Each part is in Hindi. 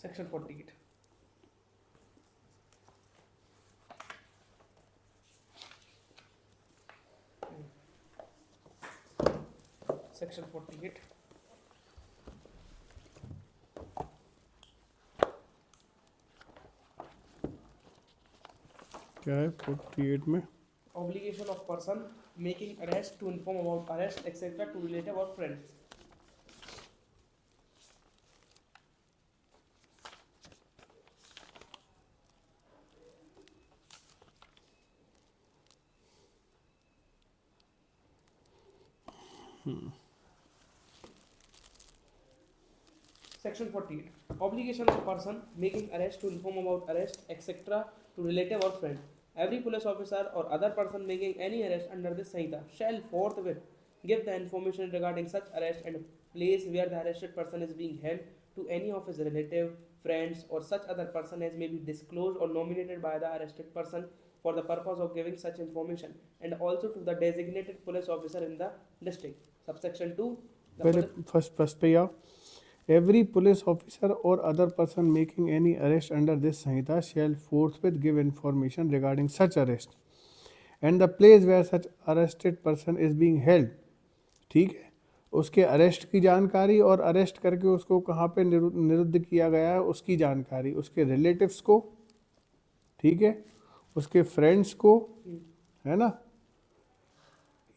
सेक्शन 48। सेक्शन 48। क्या है 48 में? Obligation of person making arrest to inform about arrest etcetera to relative और friends. Section 48. Obligation of person making arrest to inform about arrest, etc. to relative or friend. Every police officer or other person making any arrest under this Sanhita shall forthwith give the information regarding such arrest and place where the arrested person is being held to any of his relative, friends, or such other person as may be disclosed or nominated by the arrested person for the purpose of giving such information, and also to the designated police officer in the district. Subsection 2. पहले फर्स्ट पे आओ। Every police officer or other person making any arrest under this Sanhita shall forthwith give information regarding such arrest and the place where such arrested person is being held। ठीक है, उसके अरेस्ट की जानकारी और अरेस्ट करके उसको कहाँ पे निरुद्ध किया गया है उसकी जानकारी, उसके रिलेटिव्स को, ठीक है, उसके फ्रेंड्स को, है ना,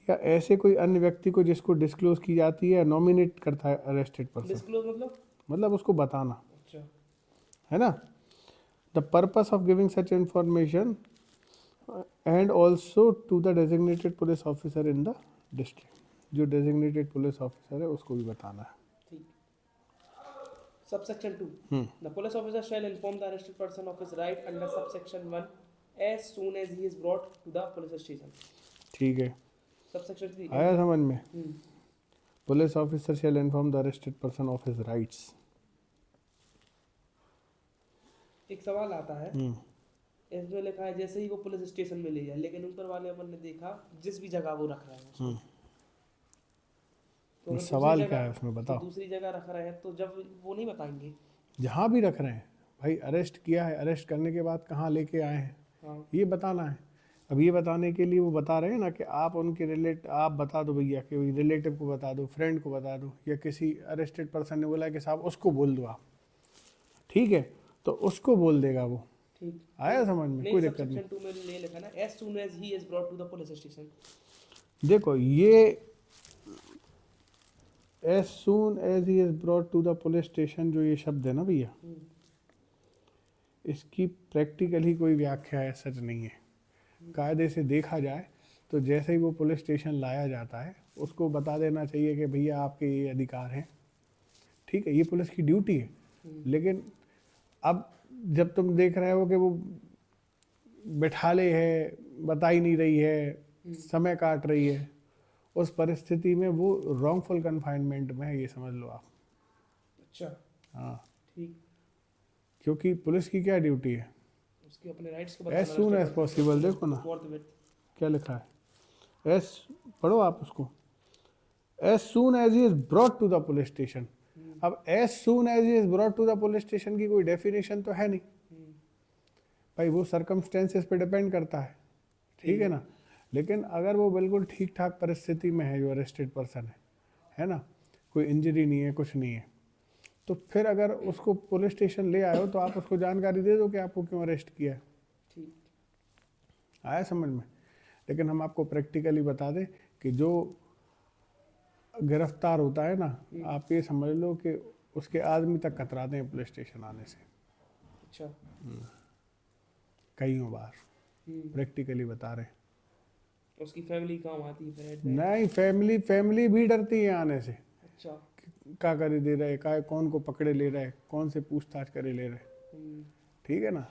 या ऐसे कोई अन्य व्यक्ति को जिसको डिस्क्लोज की जाती है, नॉमिनेट करता है अरेस्टेड पर्सन। डिस्क्लोज मतलब उसको बताना, अच्छा, है ना। The purpose of giving such information and also to the designated police officer in the district. जो डेजिग्नेटेड पुलिस ऑफिसर है उसको भी बताना है। ठीक। Subsection 2. The police officer shall inform the arrested person of his right under subsection 1 as soon as he is brought to the police station. ठीक है, Subsection 3. आया समझ में? Police officer shall inform the arrested person of his rights. एक सवाल आता है, इसमें लिखा है जैसे ही वो पुलिस स्टेशन में ले जाए, लेकिन ऊपर वाले अपन ने देखा जिस भी जगह वो रख रहे हैं उसको, तो अगर सवाल दूसरी क्या जगह- है उसमें बताओ। तो दूसरी जगह रख रहे हैं तो जब वो नहीं बताएंगे। जहाँ भी रख रहे हैं भाई, अरेस्ट किया है, अरेस्ट करने के बाद कहाँ लेके आए हैं, हाँ, ये बताना है। अब ये बताने के लिए वो बता रहे हैं ना कि आप उनके आप बता दो भैया, कि रिलेटिव को बता दो, फ्रेंड को बता दो, या किसी अरेस्टेड पर्सन ने बोला कि साहब उसको बोल दो आप, ठीक है, तो उसको बोल देगा वो। ठीक। आया समझ में? कोई दिक्कत नहीं। Subsection 2 में ले लिखा ना as soon as he is brought to the police station। देखो ये as soon as he is brought to the police station, जो ये शब्द है ना भैया, इसकी प्रैक्टिकली कोई व्याख्या है सच नहीं है। कायदे से देखा जाए तो जैसे ही वो पुलिस स्टेशन लाया जाता है उसको बता देना चाहिए कि भैया आपके ये अधिकार हैं, ठीक है, ये पुलिस की ड्यूटी है। लेकिन अब जब तुम देख रहे हो कि वो बैठाले है, बता ही नहीं रही है, समय काट रही है, उस परिस्थिति में वो रॉन्गफुल कन्फाइनमेंट में है, ये समझ लो आप। अच्छा, हाँ, ठीक। क्योंकि पुलिस की क्या ड्यूटी है? उसके अपने राइट्स को एज सून एज पॉसिबल। देखो ना क्या लिखा है, एज, पढ़ो आप उसको, as soon as he is brought to the police station. अब as soon as he is brought to the police station की कोई डेफिनेशन तो है नहीं भाई, वो सर्कमस्टेंसेस पे डिपेंड करता है, ठीक है ना। लेकिन अगर वो बिल्कुल ठीक ठाक परिस्थिति में है, जो अरेस्टेड पर्सन है ना, कोई इंजरी नहीं है, कुछ नहीं है, तो फिर अगर उसको पुलिस स्टेशन ले आए हो तो आप उसको जानकारी दे दो कि आपको क्यों अरेस्ट किया है। ठीक। आया समझ में? लेकिन हम आपको प्रैक्टिकली बता दें कि जो गिरफ्तार होता है ना, आप ये समझ लो कि उसके आदमी तक कतराते हैं पुलिस स्टेशन आने से। अच्छा, कईयों बार प्रैक्टिकली बता रहे हैं। उसकी फैमिली काम आती है। नहीं, फैमिली भी डरती है आने से। अच्छा, क्या करे दे रहे, का कौन को पकड़े ले रहे, कौन से पूछताछ करे ले रहे, ठीक है ना।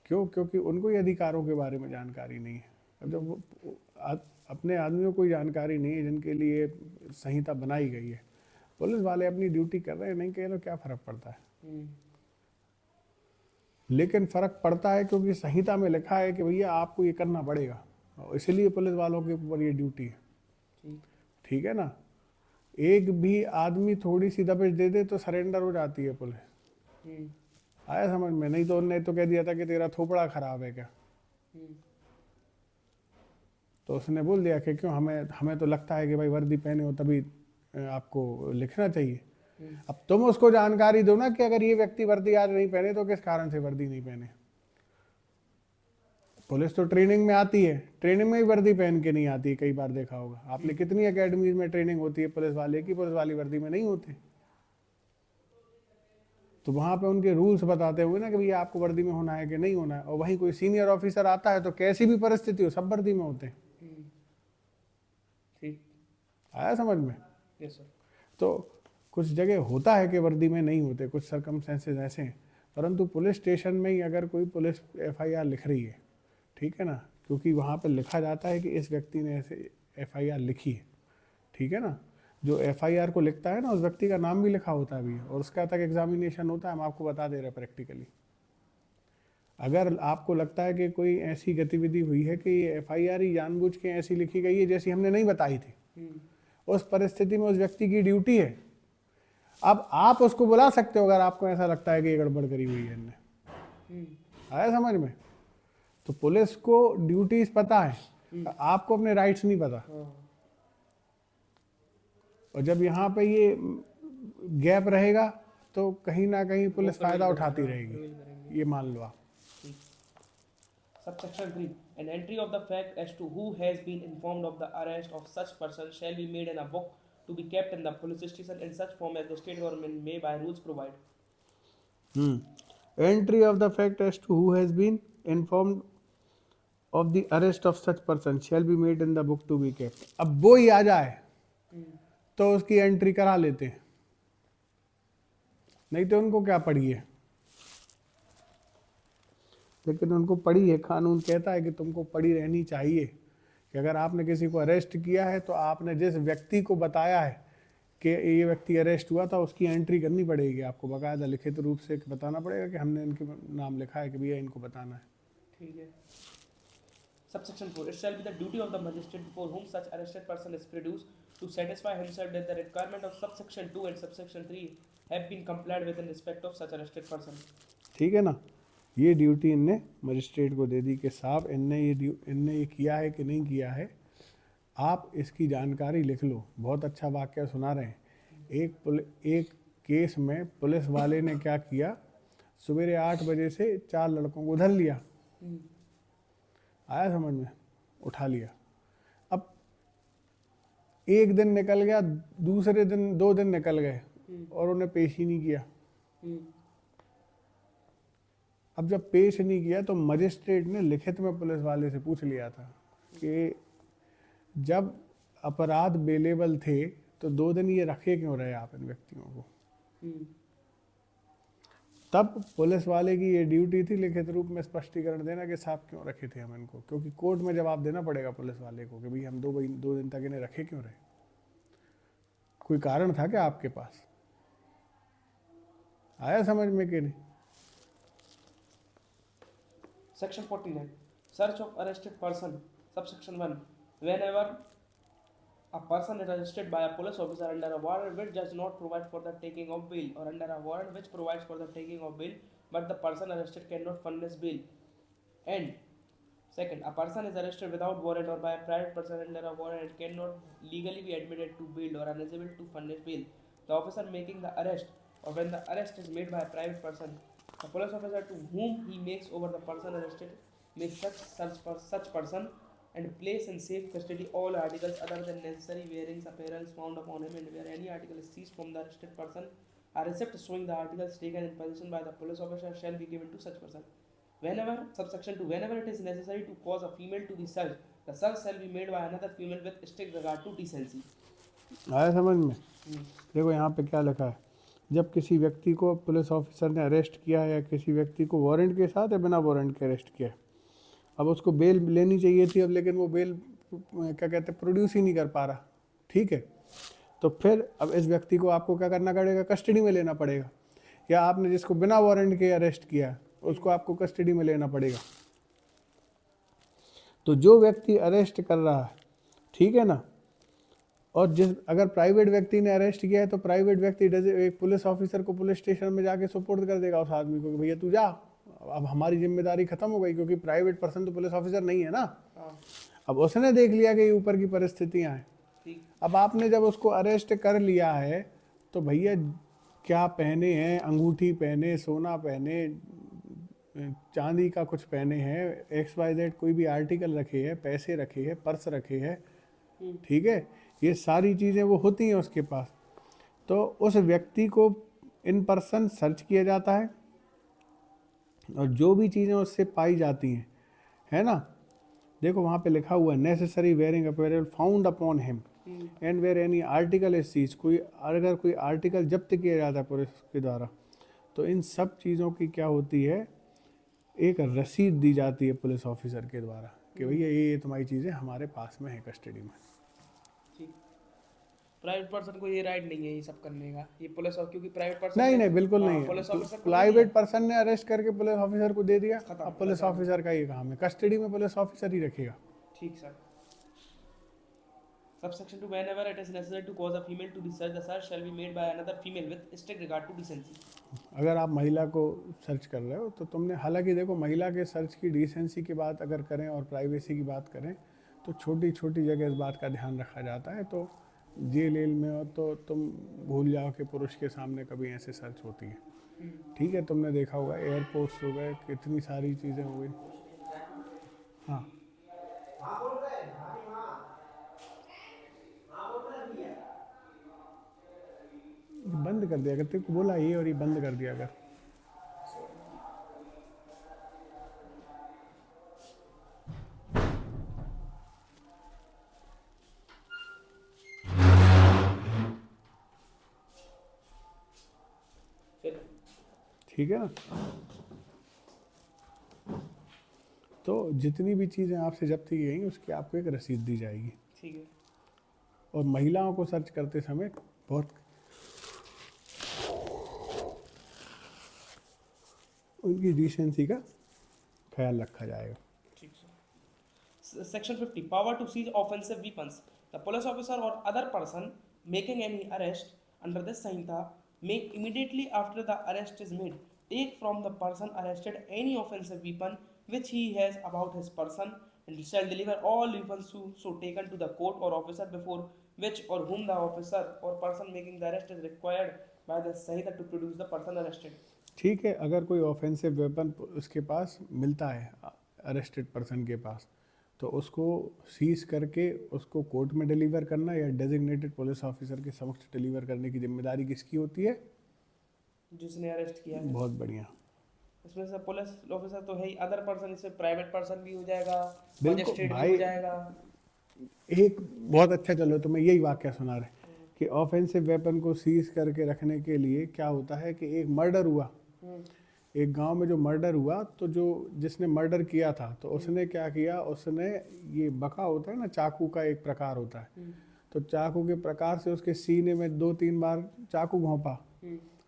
क्यों? क्योंकि उनको ये अधिकारों के बारे में जानकारी नहीं है। अब जब अपने आदमियों को जानकारी नहीं है जिनके लिए संहिता बनाई गई है, पुलिस वाले अपनी ड्यूटी कर रहे हैं, नहीं कह रहे, क्या फर्क पड़ता है? लेकिन फर्क पड़ता है क्योंकि संहिता में लिखा है कि भैया आपको ये करना पड़ेगा, इसलिए पुलिस वालों के ऊपर ये ड्यूटी है, ठीक है ना। एक भी आदमी थोड़ी सी दबिश दे दे तो सरेंडर हो जाती है पुलिस, आया समझ में? नहीं तो उनने तो कह दिया था कि तेरा थोपड़ा खराब है क्या, तो उसने बोल दिया कि क्यों, हमें तो लगता है कि भाई वर्दी पहने हो तभी आपको लिखना चाहिए। अब तुम उसको जानकारी दो ना कि अगर ये व्यक्ति वर्दी आज नहीं पहने तो किस कारण से वर्दी नहीं पहने। पुलिस तो ट्रेनिंग में आती है, ट्रेनिंग में ही वर्दी पहन के नहीं आती है, कई बार देखा होगा आपने, कितनी एकेडमीज में ट्रेनिंग होती है पुलिस वाले की, पुलिस वाली वर्दी में नहीं होते। तो वहां पे उनके रूल्स बताते हुए ना कि भैया आपको वर्दी में होना है कि नहीं होना है, और वहीं कोई सीनियर ऑफिसर आता है तो कैसी भी परिस्थिति हो सब वर्दी में होते हैं। ठीक, आया समझ में? Yes sir. तो कुछ जगह होता है कि वर्दी में नहीं होते, कुछ सर्कमस्टेंसेस ऐसे हैं, परंतु पुलिस स्टेशन में ही अगर कोई पुलिस एफआईआर लिख रही है, ठीक है ना, क्योंकि वहाँ पर लिखा जाता है कि इस व्यक्ति ने ऐसे एफआईआर लिखी है, ठीक है ना, जो एफआईआर को लिखता है ना उस व्यक्ति का नाम भी लिखा होता है भी, और उसका तक एग्जामिनेशन होता है, हम आपको बता दे रहे हैं प्रैक्टिकली। अगर आपको लगता है कि कोई ऐसी गतिविधि हुई है कि एफआईआर ही जानबूझ के ऐसी लिखी गई है जैसी हमने नहीं बताई थी, उस परिस्थिति में उस व्यक्ति की ड्यूटी है, अब आप उसको बुला सकते हो अगर आपको ऐसा लगता है कि ये गड़बड़ करी हुई है इनने। आया समझ में? तो पुलिस को ड्यूटीज पता है, आपको अपने राइट्स नहीं पता। और जब यहाँ पे ये गैप रहेगा तो कहीं ना कहीं पुलिस फायदा उठाती रहेगी, ये मान लो आप। Subsection 3. An entry of the fact as to who has been informed of the arrest of such person shall be made in a book to be kept in the police station in such form as the state government may by rules provide. Entry of the fact as to who has been informed of the arrest of such person shall be made in the book to be kept. अब वो ही आ जाए तो उसकी एंट्री करा लेते हैं, नहीं तो उनको क्या पड़ी है। लेकिन उनको पड़ी है, कानून कहता है कि तुमको पड़ी रहनी चाहिए कि अगर आपने किसी को अरेस्ट किया है तो आपने जिस व्यक्ति को बताया है कि ये व्यक्ति अरेस्ट हुआ था उसकी एंट्री करनी पड़ेगी, आपको बाकायदा लिखित रूप से बताना पड़ेगा कि हमने इनके नाम लिखा है कि भैया इनको बताना है। ठीक है। Subsection 4. It shall be the duty of the magistrate before whom such arrested person is produced to satisfy himself that the requirement of subsection 2 and subsection 3 have been complied with in respect of such arrested person. ठीक है ना, ये ड्यूटी इनने मजिस्ट्रेट को दे दी कि साहब इनने ये किया है कि नहीं किया है, आप इसकी जानकारी लिख लो। बहुत अच्छा वाक्य सुना रहे हैं। एक केस में पुलिस वाले ने क्या किया, सवेरे 8 बजे से 4 लड़कों को धर लिया, आया समझ में, उठा लिया। अब एक दिन निकल गया, दूसरे दिन 2 दिन निकल गए और उन्हें पेश ही नहीं किया। अब जब पेश नहीं किया तो मजिस्ट्रेट ने लिखित में पुलिस वाले से पूछ लिया था कि जब अपराध बेलेबल थे तो 2 दिन ये रखे क्यों रहे आप इन व्यक्तियों को। तब पुलिस वाले की ये ड्यूटी थी लिखित रूप में स्पष्टीकरण देना कि साहब क्यों रखे थे हम इनको, क्योंकि कोर्ट में जवाब देना पड़ेगा पुलिस वाले को कि भाई हम 2 दिन तक इन्हें रखे क्यों रहे, कोई कारण था क्या आपके पास। आया समझ में कि नहीं? Section 49. Search of arrested person. Subsection 1. Whenever a person is arrested by a police officer under a warrant which does not provide for the taking of bail, or under a warrant which provides for the taking of bail, but the person arrested cannot furnish bail. And second, a person is arrested without warrant or by a private person under a warrant and cannot legally be admitted to bail or unable to furnish bail. The officer making the arrest, or when the arrest is made by a private person, the police officer to whom he makes over the person arrested makes such person and place in safe custody all articles other than necessary wearings, apparels found upon him, and where any article is seized from the arrested person, a receipt showing the articles taken in possession by the police officer shall be given to such person. Whenever, subsection 2, whenever it is necessary to cause a female to be searched, the search shall be made by another female with strict regard to decency. आया समझ में? देखो यहाँ पे क्या लिखा है, जब किसी व्यक्ति को पुलिस ऑफिसर ने अरेस्ट किया है या किसी व्यक्ति को वारंट के साथ या बिना वारंट के अरेस्ट किया है, अब उसको बेल लेनी चाहिए थी, अब लेकिन वो बेल क्या कहते हैं प्रोड्यूस ही नहीं कर पा रहा, ठीक है, तो फिर अब इस व्यक्ति को आपको क्या करना पड़ेगा, कस्टडी में लेना पड़ेगा, या आपने जिसको बिना वारंट के अरेस्ट किया है उसको आपको कस्टडी में लेना पड़ेगा। तो जो व्यक्ति अरेस्ट कर रहा है, ठीक है ना, और अगर प्राइवेट व्यक्ति ने अरेस्ट किया है तो प्राइवेट व्यक्ति एक पुलिस ऑफिसर को पुलिस स्टेशन में जाके सुपुर्द कर देगा उस आदमी को कि भैया तू जा, अब हमारी जिम्मेदारी खत्म हो गई, क्योंकि प्राइवेट पर्सन तो पुलिस ऑफिसर नहीं है ना। हाँ, अब उसने देख लिया कि ये ऊपर की परिस्थितियां हैं। ठीक। अब आपने जब उसको अरेस्ट कर लिया है तो भैया क्या पहने हैं, अंगूठी पहने, सोना पहने, चांदी का कुछ पहने हैं, XYZ कोई भी आर्टिकल रखे हैं, पैसे रखे हैं, पर्स रखे हैं, ठीक है, ये सारी चीज़ें वो होती हैं उसके पास। तो उस व्यक्ति को इन पर्सन सर्च किया जाता है और जो भी चीज़ें उससे पाई जाती हैं, है ना, देखो वहाँ पे लिखा हुआ है necessary wearing apparel found upon him and where any article is seize, कोई अगर कोई आर्टिकल जब्त किया जाता है पुलिस के द्वारा तो इन सब चीज़ों की क्या होती है, एक रसीद दी जाती है पुलिस ऑफिसर के द्वारा कि भैया ये तुम्हारी चीज़ें हमारे पास में है कस्टडी में। ठीक। प्राइवेट पर्सन को ये राइट नहीं है ये सब करने का, ये पुलिस, और क्योंकि प्राइवेट पर्सन नहीं नहीं बिल्कुल नहीं है। पुलिस ऑफिसर प्राइवेट पर्सन ने अरेस्ट करके पुलिस ऑफिसर को दे दिया, अब पुलिस ऑफिसर का ये काम है, कस्टडी में पुलिस ऑफिसर ही रखेगा। ठीक sir. Subsection 2, whenever it is necessary to cause a female to be searched, the search shall be made by another female with strict regard to decency. अगर आप महिला को सर्च कर रहे हो तो तुमने, हालांकि देखो महिला के सर्च की डिसेंसी की बात अगर करें और प्राइवेसी की बात करें तो छोटी छोटी जगह इस बात का ध्यान रखा जाता है। तो जेल में हो तो तुम भूल जाओ कि पुरुष के सामने कभी ऐसे सर्च होती है, ठीक है, तुमने देखा होगा एयरपोर्ट्स हो गए, कितनी सारी चीज़ें हो गई। हाँ बंद कर दिया, अगर तेरे को बोला ये और ये बंद कर दिया अगर। ठीक है ना, तो जितनी भी चीज़ें आपसे जब्त की गई उसकी आपको एक रसीद दी जाएगी। ठीक है। और महिलाओं को सर्च करते समय बहुत उनकी डिसेंसी का ख्याल रखा जाएगा। ठीक sir. Section 50, power to seize offensive weapons. The police officer or other person making any arrest under this Sanhita may immediately after the arrest is made take from the person arrested any offensive weapon which he has about his person and shall deliver all weapons so taken to the court or officer before which or whom the officer or person making the arrest is required by the Sanhita to produce the person arrested. ठीक है, अगर कोई ऑफेंसिव वेपन उसके पास मिलता है अरेस्टेड पर्सन के पास तो उसको सीज करके उसको कोर्ट में डिलीवर करना या डेजिग्नेटेड पुलिस ऑफिसर के समक्ष डिलीवर करने की जिम्मेदारी किसकी होती है? जिसने अरेस्ट किया है। बहुत बढ़िया। इसमें से पुलिस ऑफिसर तो है ही, अदर पर्सन इसमें प्राइवेट पर्सन भी हो जाएगा, बिल्कुल मजिस्ट्रेट भी भाई, हो जाएगा। एक बहुत अच्छा, चलो तुम्हें यही वाक्य सुना रहे कि ऑफेंसिव वेपन को सीज करके रखने के लिए क्या होता है कि एक मर्डर हुआ, एक गांव में जो मर्डर हुआ तो जो जिसने मर्डर किया था तो उसने क्या किया, उसने ये बका होता है ना, चाकू का एक प्रकार होता है, तो चाकू के प्रकार से उसके सीने में 2-3 बार चाकू घोंपा,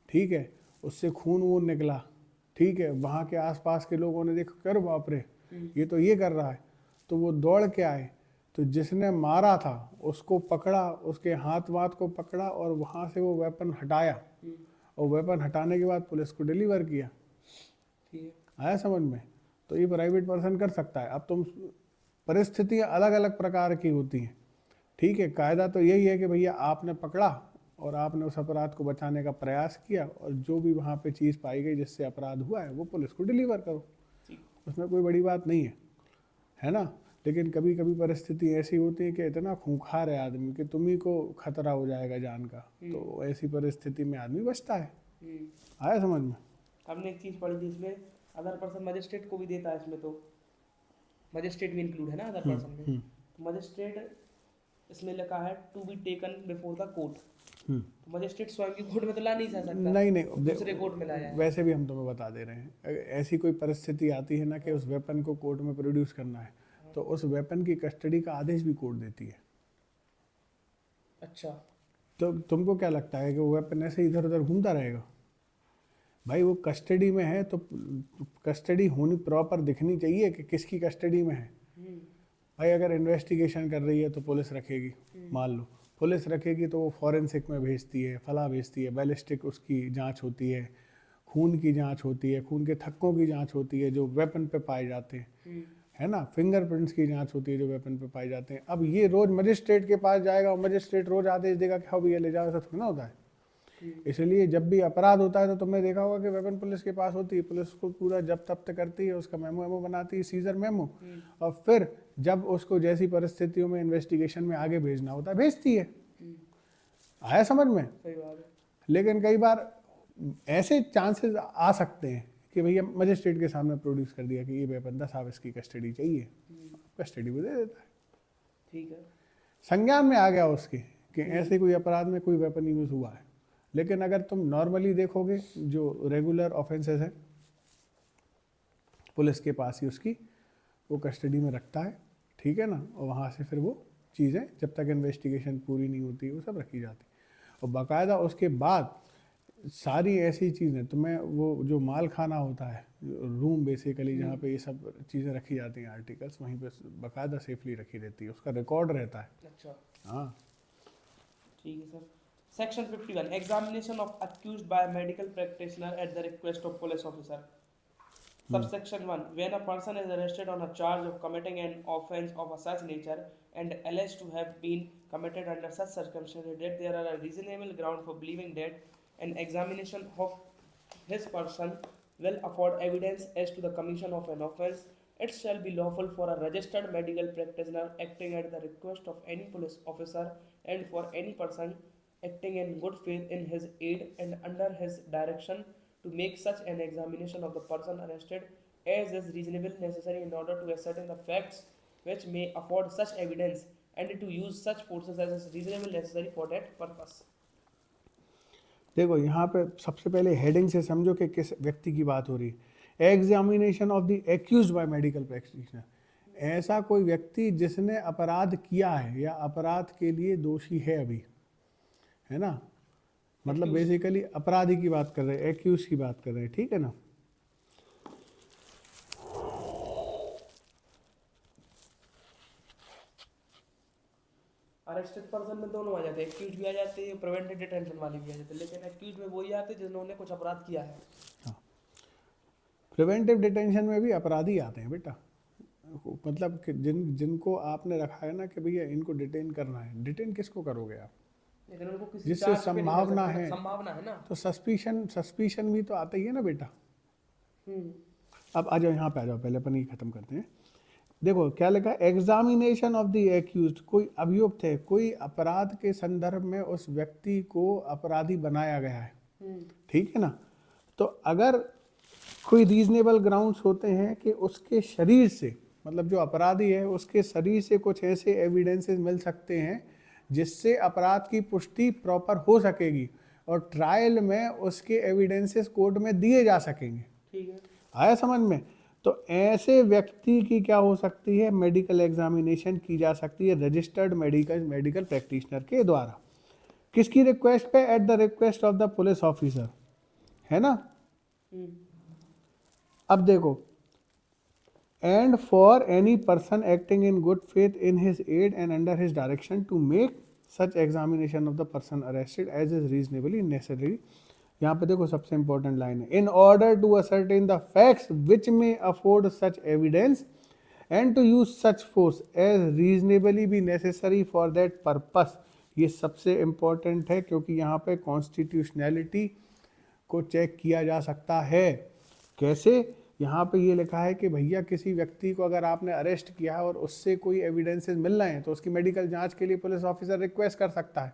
ठीक है, उससे खून वून निकला, ठीक है, वहाँ के आसपास के लोगों ने देखा कर बाप रे ये तो ये कर रहा है, तो वो दौड़ के आए, तो जिसने मारा था उसको पकड़ा, उसके हाथ वाथ को पकड़ा और वहाँ से वो वेपन हटाया और वेपन हटाने के बाद पुलिस को डिलीवर किया। ठीक है, आया समझ में? तो ये प्राइवेट पर्सन कर सकता है। अब तुम परिस्थितियाँ अलग अलग प्रकार की होती हैं, ठीक है, कायदा तो यही है कि भैया आपने पकड़ा और आपने उस अपराध को बचाने का प्रयास किया और जो भी वहाँ पे चीज़ पाई गई जिससे अपराध हुआ है वो पुलिस को डिलीवर करो, उसमें कोई बड़ी बात नहीं है ना। लेकिन कभी कभी परिस्थिति ऐसी होती है कि इतना खूंखार है आदमी कि तुम्ही को खतरा हो जाएगा जान का, तो ऐसी परिस्थिति में आदमी बचता है। आया समझ में? हमने एक चीज़ पढ़ी थी इसमें, अदर पर्सन मजिस्ट्रेट को भी देता है इसमें, तो मजिस्ट्रेट भी इंक्लूड है ना अदर पर्सन में। तो मजिस्ट्रेट इसमें लिखा है to be taken before the court, तो मजिस्ट्रेट स्वयं की कोर्ट में तो ला नहीं जा सकता, नहीं दूसरे कोर्ट में लाया है। वैसे भी हम तुम्हें बता दे रहे हैं, ऐसी कोई परिस्थिति आती है ना कि उस वेपन को कोर्ट में प्रोड्यूस करना है तो उस वेपन की कस्टडी का आदेश भी कोर्ट देती है। अच्छा, तो तुमको क्या लगता है कि वो वेपन ऐसे इधर उधर घूमता रहेगा? भाई वो कस्टडी में है तो कस्टडी होनी प्रॉपर दिखनी चाहिए कि किसकी कस्टडी में है। भाई अगर इन्वेस्टिगेशन कर रही है तो पुलिस रखेगी, मान लो पुलिस रखेगी तो वो फॉरेंसिक में भेजती है, फला भेजती है, बैलिस्टिक उसकी जांच होती है, खून की जांच होती है, खून के थक्कों की जांच होती है जो वेपन पे पाए जाते हैं, है ना, फिंगरप्रिंट्स की जांच होती है जो वेपन पे पाए जाते हैं। अब ये रोज मजिस्ट्रेट के पास जाएगा और मजिस्ट्रेट रोज आदेश देगा कि हाँ भैया ले जाओ, ऐसा थोड़ी ना होता है। इसलिए जब भी अपराध होता है तो तुमने देखा होगा कि वेपन पुलिस के पास होती है, पुलिस को पूरा जब्त तब्त करती है, उसका मेमो बनाती है, सीजर मेमो, और फिर जब उसको जैसी परिस्थितियों में इन्वेस्टिगेशन में आगे भेजना होता है भेजती है। आया समझ में? सही बात है। लेकिन कई बार ऐसे चांसेस आ सकते हैं कि भैया मजिस्ट्रेट के सामने प्रोड्यूस कर दिया कि ये वेपन था साहब, इसकी कस्टडी चाहिए, कस्टडी वो दे देता है, ठीक है। संज्ञान में आ गया उसके कि ऐसे कोई अपराध में कोई वेपन यूज हुआ है। लेकिन अगर तुम नॉर्मली देखोगे जो रेगुलर ऑफेंसेस हैं, पुलिस के पास ही उसकी वो कस्टडी में रखता है, ठीक है ना, और वहाँ से फिर वो चीज़ें जब तक इन्वेस्टिगेशन पूरी नहीं होती वो सब रखी जाती, और बाकायदा उसके बाद सारी ऐसी चीज़ें तुम्हें वो जो माल खाना होता है, रूम बेसिकली जहाँ पे ये सब चीज़ें रखी जाती हैं, आर्टिकल्स, वहीं पे बाकायदा सेफली रखी रहती है, उसका रिकॉर्ड रहता है। अच्छा, हाँ ठीक है sir. Section 51 examination of accused by medical practitioner at the request of police officer. Subsection 1. When a person is arrested on a charge of committing an offence of a such nature and alleged to have been committed under such circumstances that there are a reasonable ground for believing that an examination of his person will afford evidence as to the commission of an offence, it shall be lawful for a registered medical practitioner acting at the request of any police officer and for any person acting in good faith in his aid and under his direction to make such an examination of the person arrested as is reasonably necessary in order to ascertain the facts which may afford such evidence and to use such forces as is reasonably necessary for that purpose. देखो यहाँ पे सबसे पहले हेडिंग से समझो कि किस व्यक्ति की बात हो रही है। Examination of the accused by medical practitioner, ऐसा कोई व्यक्ति जिसने अपराध किया है या अपराध के लिए दोषी है अभी, है ना, मतलब बेसिकली अपराधी की बात कर रहे हैं, एक्यूज की बात कर रहे हैं, ठीक है ना। अरेस्टेड पर्सन में दोनों आ जाते हैं, एक्यूज भी आ जाते हैं, प्रिवेंटिव डिटेंशन वाले भी आ जाते हैं, लेकिन एक्यूज में वही आते हैं जिन्होंने कुछ अपराध किया है। हाँ, प्रिवेंटिव डिटेंशन में भी अपराधी आते हैं बेटा, मतलब कि जिनको आपने रखा है ना कि भैया इनको डिटेन करना है, डिटेन किसको करोगे आप, लेकिन उनको किसी जिससे चार्ज पे नहीं कर संभावना सकते, है, संभावना है ना। तो सस्पिशन भी तो आता ही है ना बेटा। अब आ जाओ यहाँ पे, आ जाओ, पहले अपन ये खत्म करते हैं। देखो क्या लिखा है, एग्जामिनेशन ऑफ द एक्यूज्ड, कोई अभियुक्त है, कोई अपराध के संदर्भ में उस व्यक्ति को अपराधी बनाया गया है, ठीक है ना। तो अगर कोई रीजनेबल ग्राउंड्स होते हैं कि उसके शरीर से, मतलब जो अपराधी है उसके शरीर से कुछ ऐसे एविडेंसेस मिल सकते हैं जिससे अपराध की पुष्टि प्रॉपर हो सकेगी और ट्रायल में उसके एविडेंसेस कोर्ट में दिए जा सकेंगे, ठीक है, आया समझ में। तो ऐसे व्यक्ति की क्या हो सकती है, मेडिकल एग्जामिनेशन की जा सकती है रजिस्टर्ड मेडिकल प्रैक्टिशनर के द्वारा। किसकी रिक्वेस्ट पे? At the request of the police officer, है ना। अब देखो, and for any person acting in good faith in his aid and under his direction to make such examination of the person arrested as is reasonably necessary. यहाँ पे देखो सबसे इंपॉर्टेंट लाइन है, in order to ascertain the facts which may afford such evidence and to use such force as reasonably be necessary for that purpose. ये सबसे इंपॉर्टेंट है क्योंकि यहाँ पे कॉन्स्टिट्यूशनैलिटी को चेक किया जा सकता है। कैसे? यहाँ पे ये लिखा है कि भैया किसी व्यक्ति को अगर आपने अरेस्ट किया है और उससे कोई एविडेंसेस मिल रहे हैं तो उसकी मेडिकल जांच के लिए पुलिस ऑफिसर रिक्वेस्ट कर सकता है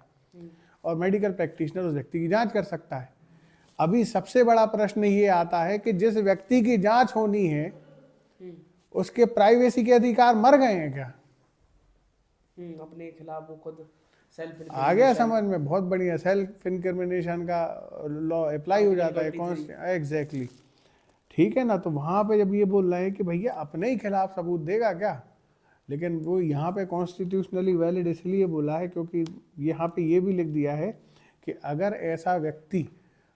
और मेडिकल प्रैक्टिशनर उस व्यक्ति की जांच कर सकता है। अभी सबसे बड़ा प्रश्न ये आता है कि जिस व्यक्ति की जांच होनी है उसके प्राइवेसी के अधिकार मर गए हैं क्या? अपने खिलाफ वो खुद सेल्फ आ गया समझ में? बहुत बढ़िया, सेल्फ इनक्रिमिनेशन का लॉ अप्लाई हो जाता है, एग्जैक्टली, ठीक है ना। तो वहाँ पे जब ये बोल रहे हैं कि भैया अपने ही खिलाफ सबूत देगा क्या, लेकिन वो यहाँ पे कॉन्स्टिट्यूशनली वैलिड इसलिए बोला है क्योंकि यहाँ पे ये भी लिख दिया है कि अगर ऐसा व्यक्ति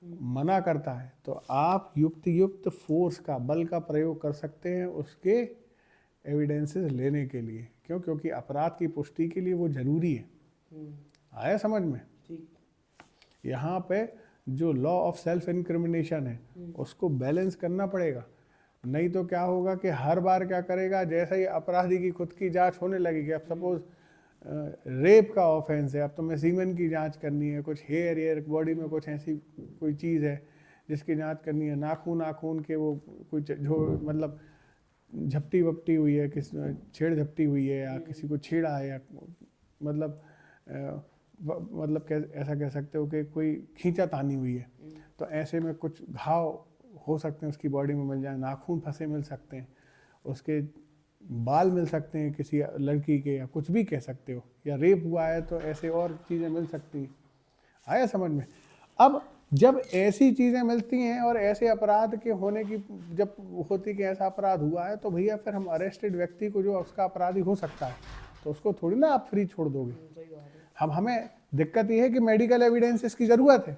मना करता है तो आप युक्त फोर्स का, बल का प्रयोग कर सकते हैं उसके एविडेंसेस लेने के लिए। क्यों? क्योंकि अपराध की पुष्टि के लिए वो जरूरी है। आया समझ में? ठीक। यहाँ पे जो लॉ ऑफ सेल्फ इंक्रिमिनेशन है उसको बैलेंस करना पड़ेगा, नहीं तो क्या होगा कि हर बार क्या करेगा, जैसे ही अपराधी की खुद की जांच होने लगेगी, अब सपोज रेप का ऑफेंस है, अब तुम्हें सीमेन की जांच करनी है, कुछ हेयर बॉडी में कुछ ऐसी कोई चीज़ है जिसकी जांच करनी है, नाखून के वो कुछ जो मतलब झपटी वपटी हुई है, किस छेड़ झपटी हुई है या किसी को छेड़ा है, या मतलब ऐसा कह सकते हो कि कोई खींचा तानी हुई है, तो ऐसे में कुछ घाव हो सकते हैं उसकी बॉडी में मिल जाए, नाखून फंसे मिल सकते हैं, उसके बाल मिल सकते हैं किसी लड़की के, या कुछ भी कह सकते हो, या रेप हुआ है तो ऐसे और चीज़ें मिल सकती हैं। आया समझ में? अब जब ऐसी चीज़ें मिलती हैं और ऐसे अपराध के होने की जब होती कि ऐसा अपराध हुआ है, तो भैया फिर हम अरेस्टेड व्यक्ति को जो उसका अपराधी हो सकता है तो उसको थोड़ी ना आप फ्री छोड़ दोगे। सही बात है। हमें दिक्कत ये है कि मेडिकल एविडेंसेस की ज़रूरत है।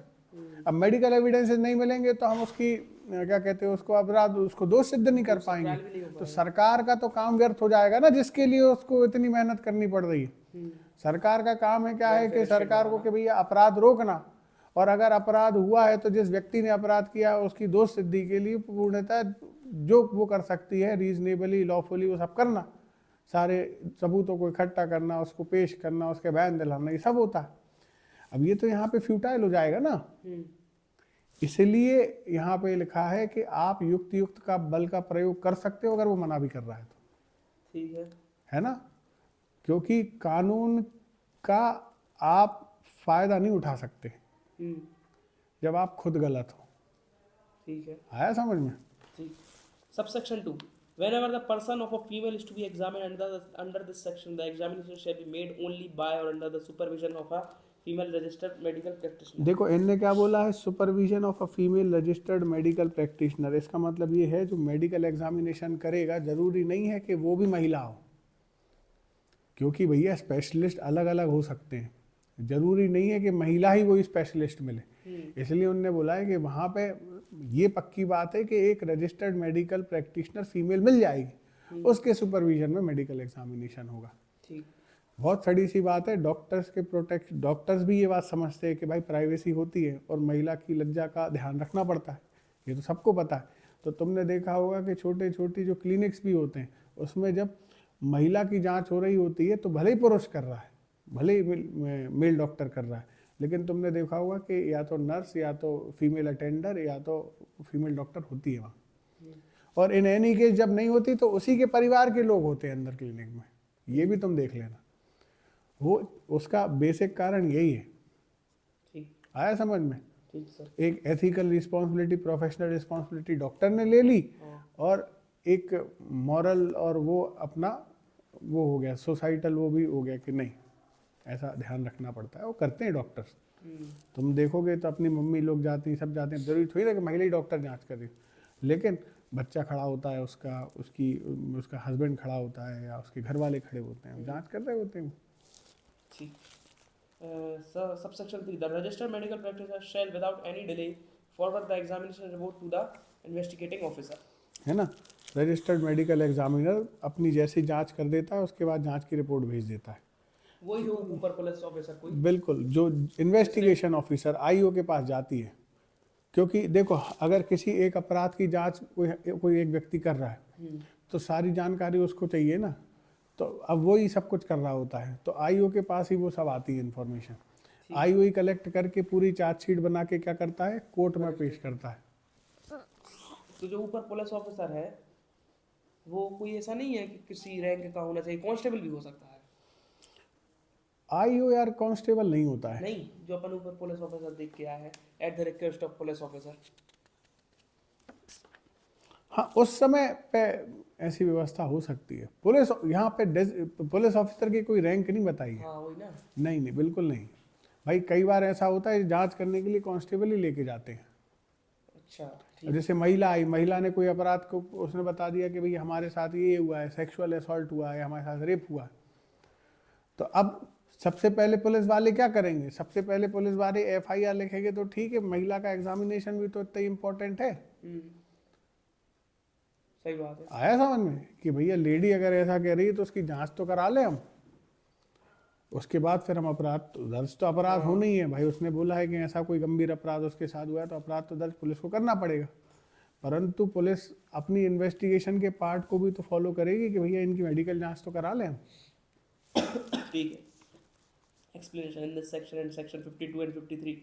अब मेडिकल एविडेंसेस नहीं मिलेंगे तो हम उसकी क्या कहते हैं उसको अपराध उसको दोष सिद्ध नहीं कर पाएंगे, तो सरकार का तो काम व्यर्थ हो जाएगा ना, जिसके लिए उसको इतनी मेहनत करनी पड़ रही है। सरकार का काम है क्या है कि सरकार को कि भैया अपराध रोकना, और अगर अपराध हुआ है तो जिस व्यक्ति ने अपराध किया उसकी दोष सिद्धि के लिए पूर्णतः जो वो कर सकती है रीजनेबली लॉफुली वो सब करना, सारे सबूतों को इकट्ठा करना, उसको पेश करना, उसके बयान दिलाना, ये सब होता है। अब ये तो यहाँ पे फ्यूटाइल हो जाएगा ना, इसलिए यहाँ पे लिखा है कि आप युक्त का बल का प्रयोग कर सकते हो अगर वो मना भी कर रहा है तो, ठीक है ना, क्योंकि कानून का आप फायदा नहीं उठा सकते जब आप खुद गलत हो। ठीक है। आया समझ में? ठीक। Subsection 2. Whenever the person of a female is to be examined under this section, the examination shall be made only by or under the supervision of a female registered medical practitioner. देखो इनने क्या बोला है, supervision of a female registered medical practitioner. इसका मतलब ये है जो मेडिकल एग्जामिनेशन करेगा जरूरी नहीं है कि वो भी महिला हो, क्योंकि भैया स्पेशलिस्ट अलग अलग हो सकते हैं, जरूरी नहीं है कि महिला ही वही स्पेशलिस्ट मिले। इसलिए उन्होंने बोला है कि वहाँ पे ये पक्की बात है कि एक रजिस्टर्ड मेडिकल प्रैक्टिशनर फीमेल मिल जाएगी, उसके सुपरविजन में मेडिकल एग्जामिनेशन होगा। ठीक। बहुत सड़ी सी बात है, डॉक्टर्स भी ये बात समझते हैं कि भाई प्राइवेसी होती है और महिला की लज्जा का ध्यान रखना पड़ता है, ये तो सबको पता है। तो तुमने देखा होगा कि छोटे छोटी जो क्लिनिक्स भी होते हैं उसमें जब महिला की जांच हो रही होती है तो भले ही पुरुष कर रहा है, भले ही मेल डॉक्टर कर रहा है, लेकिन तुमने देखा होगा कि या तो नर्स या तो फीमेल अटेंडर या तो फीमेल डॉक्टर होती है वहाँ, और इन एनी केस जब नहीं होती तो उसी के परिवार के लोग होते हैं अंदर क्लिनिक में, ये भी तुम देख लेना। वो उसका बेसिक कारण यही है। ठीक। आया समझ में? ठीक सर। एक ethical responsibility, professional responsibility doctor ने ले ली, और एक मॉरल और वो अपना वो हो गया सोसाइटल, वो भी हो गया कि नहीं ऐसा ध्यान रखना पड़ता है, वो करते हैं डॉक्टर्स। तुम देखोगे तो अपनी मम्मी लोग जाती हैं, सब जाते हैं, जरूरी थोड़ी ना कि महिला ही डॉक्टर जांच कर रही, लेकिन बच्चा खड़ा होता है उसका हस्बैंड खड़ा होता है या उसके घर वाले खड़े होते हैं, जांच कर रहे होते हैं। ठीक। Subsection 3. The registered medical practitioner shall without any delay forward the examination report to the investigating officer. है ना, रजिस्टर्ड मेडिकल एग्जामिनर अपनी जैसी जांच कर देता है उसके बाद जांच की रिपोर्ट भेज देता है, वही जो ऊपर पुलिस ऑफिसर कोई, बिल्कुल, जो इन्वेस्टिगेशन ऑफिसर आईओ के पास जाती है। क्योंकि देखो अगर किसी एक अपराध की जांच कोई एक व्यक्ति कर रहा है तो सारी जानकारी उसको चाहिए ना, तो अब वही सब कुछ कर रहा होता है, तो आईओ के पास ही वो सब आती है इन्फॉर्मेशन। आईओ ही कलेक्ट करके पूरी चार्जशीट बना के क्या करता है, कोर्ट में पेश करता है। तो जो ऊपर पुलिस ऑफिसर है वो कोई ऐसा नहीं है कि किसी रैंक का होना चाहिए, कांस्टेबल भी हो सकता है। आईओ यार कांस्टेबल नहीं होता है। नहीं, जो अपन ऊपर पुलिस ऑफिसर देख के आया है, eight the request of police officer. हाँ, उस समय पे ऐसी व्यवस्था हो सकती है। पुलिस यहाँ पे पुलिस ऑफिसर की कोई रैंक नहीं बताई है। हाँ वही ना। नहीं, बिल्कुल नहीं भाई, कई बार ऐसा होता है जांच करने के लिए कांस्टेबल ही लेके जाते हैं। अच्छा। जैसे महिला आई, महिला ने कोई अपराध को उसने बता दिया कि भाई हमारे साथ ये हुआ है, सेक्सुअल असॉल्ट हुआ है, हमारे साथ रेप हुआ है, तो अब सबसे पहले पुलिस वाले क्या करेंगे, सबसे पहले पुलिस वाले एफआईआर लिखेंगे, तो ठीक है महिला का एग्जामिनेशन भी तो इतना इम्पोर्टेंट है। सही बात है। आया समझ में कि भैया लेडी अगर ऐसा कह रही है तो उसकी जांच तो करा ले हम। उसके बाद फिर हम अपराध दर्ज तो अपराध होना ही है भाई, उसने बोला है कि ऐसा कोई गंभीर अपराध उसके साथ हुआ है तो अपराध तो दर्ज पुलिस को करना पड़ेगा, परंतु पुलिस अपनी इन्वेस्टिगेशन के पार्ट को भी तो फॉलो करेगी कि भैया इनकी मेडिकल जांच तो करा लें हम। ठीक है। Explanation in this section and section 52 and 53.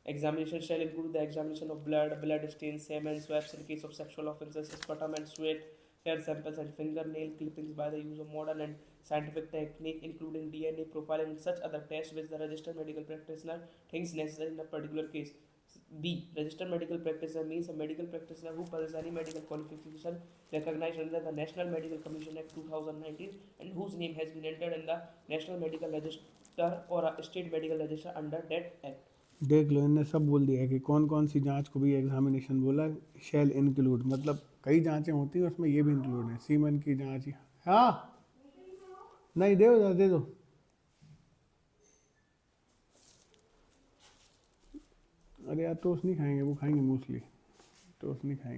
Examination shall include the examination of blood, blood stains, semen, swabs in case of sexual offences, sputum and sweat, hair samples and fingernail clippings by the use of modern and scientific technique including DNA profiling and such other tests which the registered medical practitioner thinks necessary in a particular case. B. Registered medical practitioner means a medical practitioner who possesses any medical qualification recognized under the National Medical Commission Act 2019 and whose name has been entered in the National Medical Register or a state medical register under that act. देख लो इनने सब बोल दिया है कि कौन कौन सी जांच को भी एग्जामिनेशन बोला, शैल इंक्लूड मतलब कई जांचें होती हैं उसमें ये भी इंक्लूड है, सीमन की जांच। हाँ नहीं दे दो दे दो, अरे यार टोस्ट नहीं खाएंगे, वो खाएंगे मूसली, टोस्ट नहीं खाएंगे।